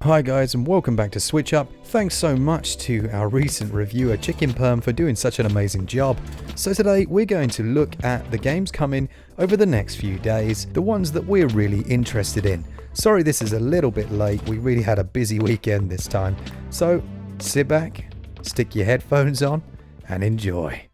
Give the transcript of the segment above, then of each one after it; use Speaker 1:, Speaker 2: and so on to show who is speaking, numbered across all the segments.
Speaker 1: Hi guys and welcome back to SwitchUp. Thanks so much to our recent reviewer Chicken Perm for doing such an amazing job. So today we're going to look at the games coming over the next few days, the ones that we're really interested in. Sorry this is a little bit late, we really had a busy weekend this time. So sit back, stick your headphones on and enjoy.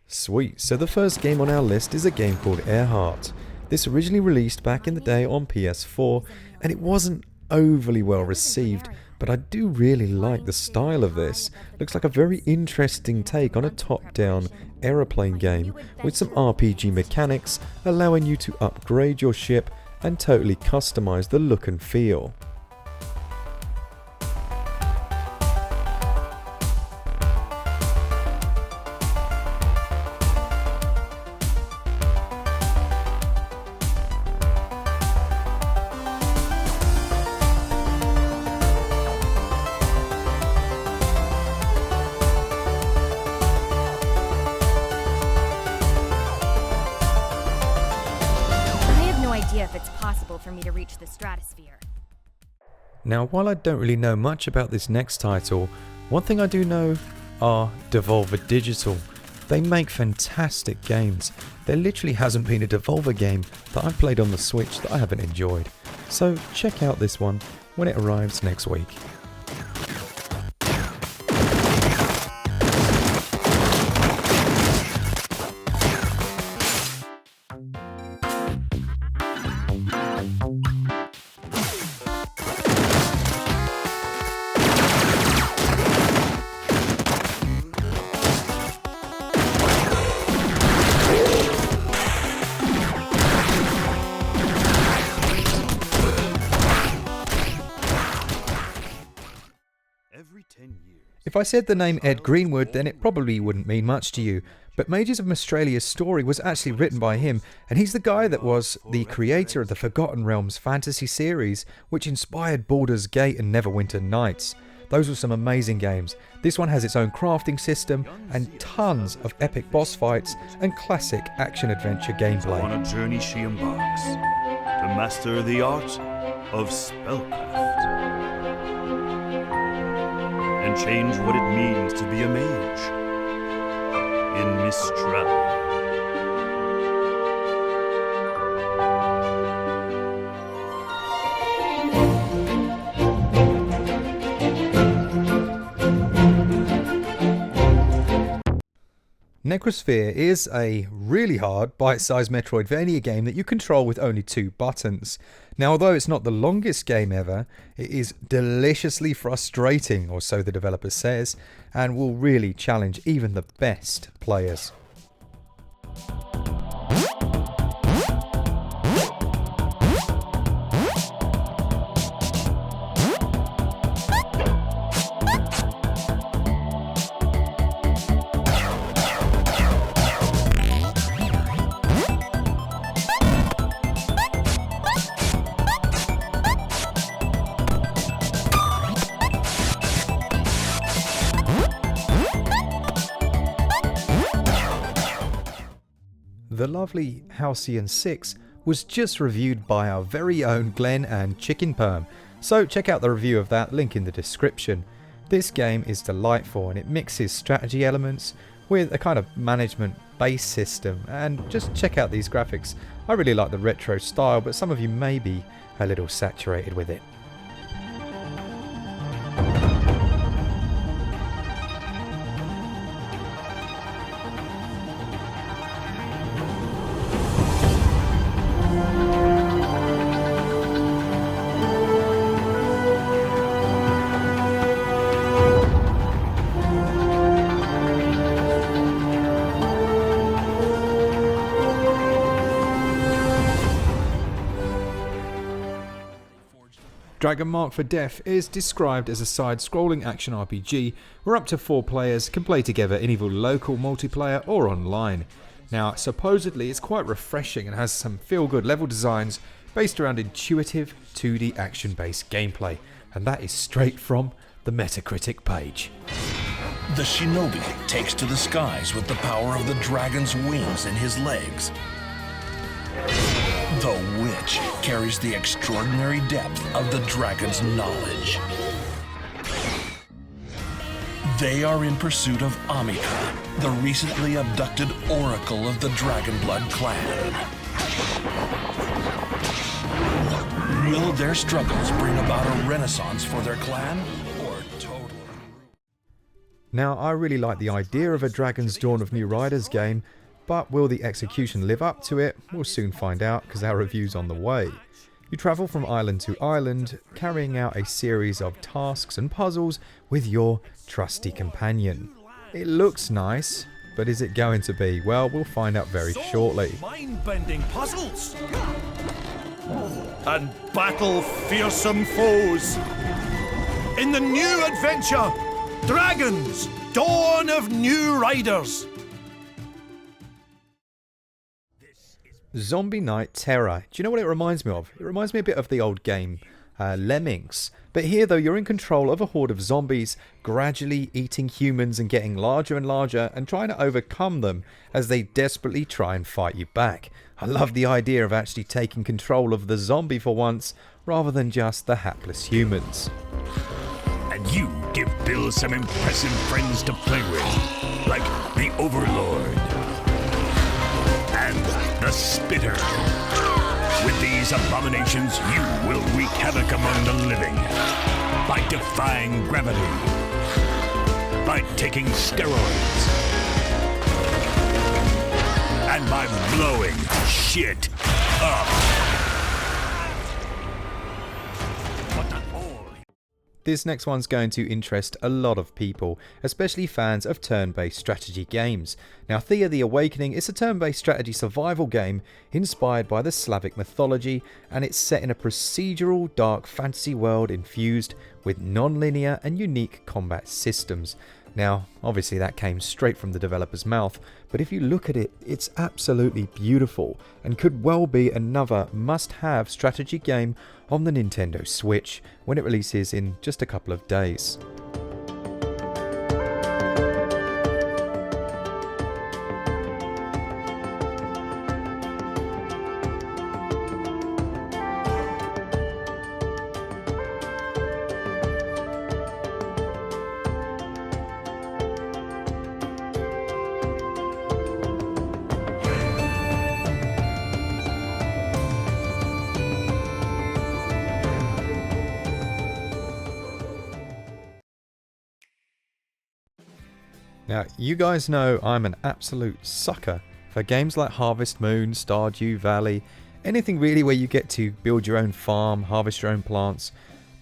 Speaker 1: Sweet, so the first game on our list is a game called Earhart. This originally released back in the day on PS4 and it wasn't overly well received, but I do really like the style of this. Looks like a very interesting take on a top-down aeroplane game with some RPG mechanics allowing you to upgrade your ship and totally customize the look and feel.
Speaker 2: If it's possible for me to reach the stratosphere.
Speaker 1: Now, while I don't really know much about this next title, one thing I do know are Degenerate Digital. They make fantastic games. There literally hasn't been a Devolver game that I've played on the Switch that I haven't enjoyed. So check out this one when it arrives next week. If I said the name Ed Greenwood, then it probably wouldn't mean much to you, but Mages of Australia's story was actually written by him, and he's the guy that was the creator of the Forgotten Realms fantasy series, which inspired Baldur's Gate and Neverwinter Nights. Those were some amazing games. This one has its own crafting system and tons of epic boss fights and classic action-adventure gameplay.
Speaker 3: On a journey she embarks to master the art of spellcraft and change what it means to be a mage in Mistral.
Speaker 1: Nekross is a really hard, bite-sized Metroidvania game that you control with only 2 buttons. Now, although it's not the longest game ever, it is deliciously frustrating, or so the developer says, and will really challenge even the best players. The lovely Halcyon 6 was just reviewed by our very own Glen and Chicken Perm, so check out the review of that, link in the description. This game is delightful and it mixes strategy elements with a kind of management base system, and just check out these graphics. I really like the retro style, but some of you may be a little saturated with it. Dragan Marked for Death is described as a side-scrolling action RPG where up to 4 players can play together in either local multiplayer or online. Now, supposedly it's quite refreshing and has some feel-good level designs based around intuitive 2D action-based gameplay, and that is straight from the Metacritic page.
Speaker 4: The shinobi takes to the skies with the power of the dragon's wings in his legs. The witch carries the extraordinary depth of the dragon's knowledge. They are in pursuit of Amika, the recently abducted oracle of the Dragonblood clan. Will their struggles bring about a renaissance for their clan, or total?
Speaker 1: Now, I really like the idea of a Dragon's Dawn of New Riders game, but will the execution live up to it? We'll soon find out, because our review's on the way. You travel from island to island, carrying out a series of tasks and puzzles with your trusty companion. It looks nice, but is it going to be? Well, we'll find out very shortly.
Speaker 3: Mind-bending puzzles and battle fearsome foes in the new adventure, Dragons, Dawn of New Riders.
Speaker 1: Zombie Night Terror. Do you know what it reminds me of? It reminds me a bit of the old game Lemmings. But here though, you're in control of a horde of zombies, gradually eating humans and getting larger and larger and trying to overcome them as they desperately try and fight you back. I love the idea of actually taking control of the zombie for once, rather than just the hapless humans.
Speaker 5: And you give Bill some impressive friends to play with, like the Overlord and the Spitter. With these abominations, you will wreak havoc among the living by defying gravity, by taking steroids, and by blowing shit up.
Speaker 1: This next one's going to interest a lot of people, especially fans of turn-based strategy games. Now, Thea the Awakening is a turn-based strategy survival game inspired by the Slavic mythology, and it's set in a procedural dark fantasy world infused with non-linear and unique combat systems. Now, obviously that came straight from the developer's mouth, but if you look at it, it's absolutely beautiful and could well be another must-have strategy game on the Nintendo Switch when it releases in just a couple of days. Now, you guys know I'm an absolute sucker for games like Harvest Moon, Stardew Valley, anything really where you get to build your own farm, harvest your own plants,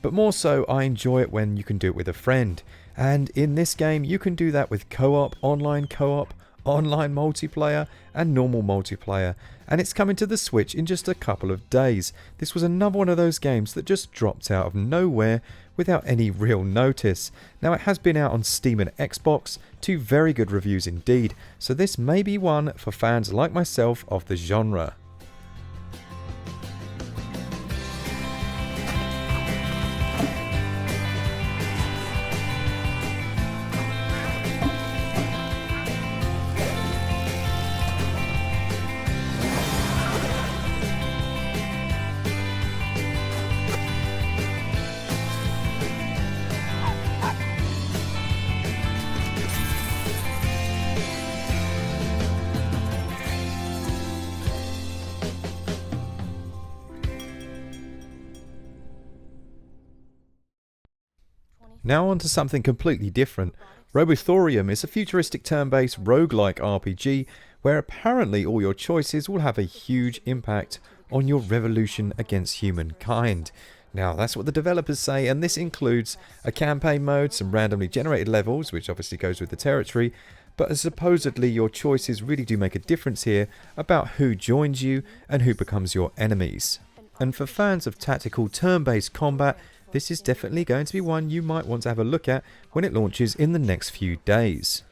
Speaker 1: but more so I enjoy it when you can do it with a friend. And in this game you can do that with co-op, online multiplayer and normal multiplayer, and it's coming to the Switch in just a couple of days. This was another one of those games that just dropped out of nowhere without any real notice. Now, it has been out on Steam and Xbox, two very good reviews indeed, so this may be one for fans like myself of the genre. Now on to something completely different. Robathorium is a futuristic turn-based roguelike RPG where apparently all your choices will have a huge impact on your revolution against humankind. Now, that's what the developers say, and this includes a campaign mode, some randomly generated levels, which obviously goes with the territory, but supposedly your choices really do make a difference here about who joins you and who becomes your enemies. And for fans of tactical turn-based combat, this is definitely going to be one you might want to have a look at when it launches in the next few days.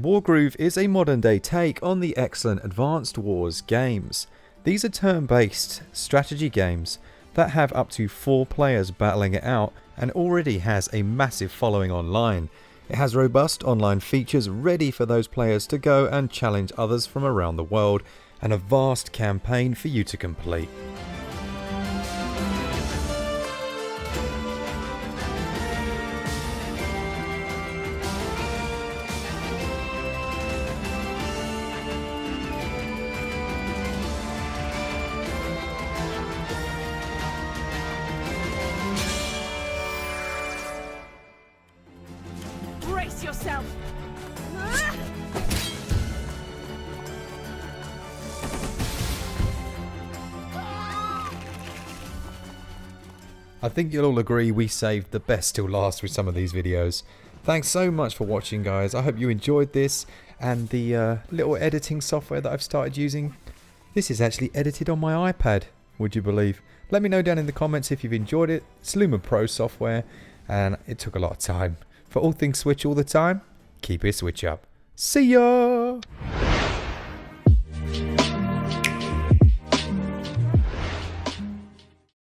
Speaker 1: Wargroove is a modern day take on the excellent Advanced Wars games. These are turn-based strategy games that have up to 4 players battling it out and already has a massive following online. It has robust online features ready for those players to go and challenge others from around the world, and a vast campaign for you to complete.
Speaker 6: Brace yourself!
Speaker 1: I think you'll all agree we saved the best till last with some of these videos. Thanks so much for watching, guys. I hope you enjoyed this and the little editing software that I've started using. This is actually edited on my iPad, would you believe? Let me know down in the comments if you've enjoyed it. It's Luma Pro software and it took a lot of time. For all things Switch all the time, keep it Switch up. See ya!